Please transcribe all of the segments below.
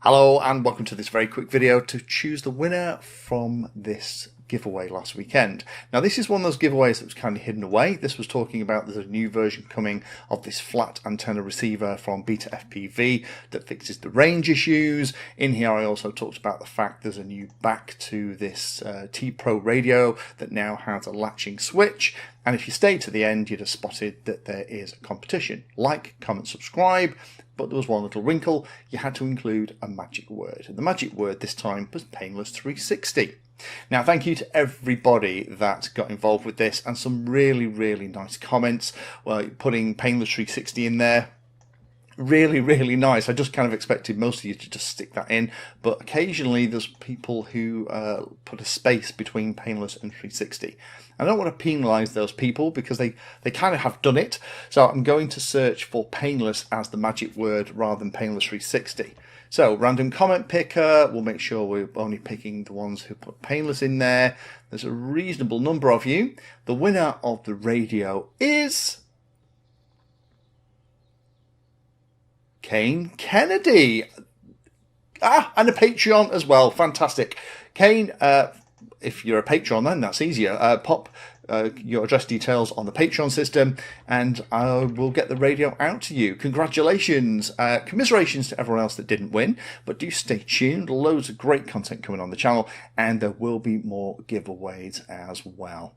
Hello and welcome to this very quick video to choose the winner from this giveaway last weekend. Now this is one of those giveaways that was kind of hidden away. This was talking about there's a new version coming of this flat antenna receiver from Beta FPV that fixes the range issues. In here I also talked about the fact there's a new back to this T-Pro radio that now has a latching switch. And if you stayed to the end, you'd have spotted that there is a competition. Like, comment, subscribe. But there was one little wrinkle. You had to include a magic word. And the magic word this time was Painless 360. Now, thank you to everybody that got involved with this and some really, really nice comments. Well, putting Painless 360 in there. Really, really nice. I just kind of expected most of you to just stick that in, but occasionally there's people who put a space between Painless and 360. I don't want to penalise those people because they kind of have done it, so I'm going to search for Painless as the magic word rather than Painless 360. So, random comment picker, we'll make sure we're only picking the ones who put Painless in there. There's a reasonable number of you. The winner of the radio is Kane Kennedy. And a Patreon as well. Fantastic. Kane, if you're a patron, then that's easier. Pop your address details on the Patreon system and I will get the radio out to you. Congratulations. Commiserations to everyone else that didn't win, but do stay tuned. Loads of great content coming on the channel and there will be more giveaways as well.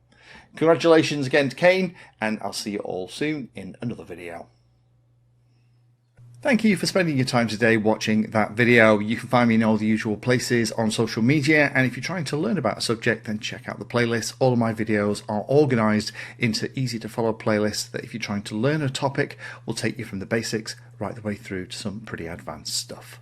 Congratulations again to Kane and I'll see you all soon in another video. Thank you for spending your time today watching that video. You can find me in all the usual places on social media, and if you're trying to learn about a subject, then check out the playlist. All of my videos are organised into easy to follow playlists that if you're trying to learn a topic will take you from the basics right the way through to some pretty advanced stuff.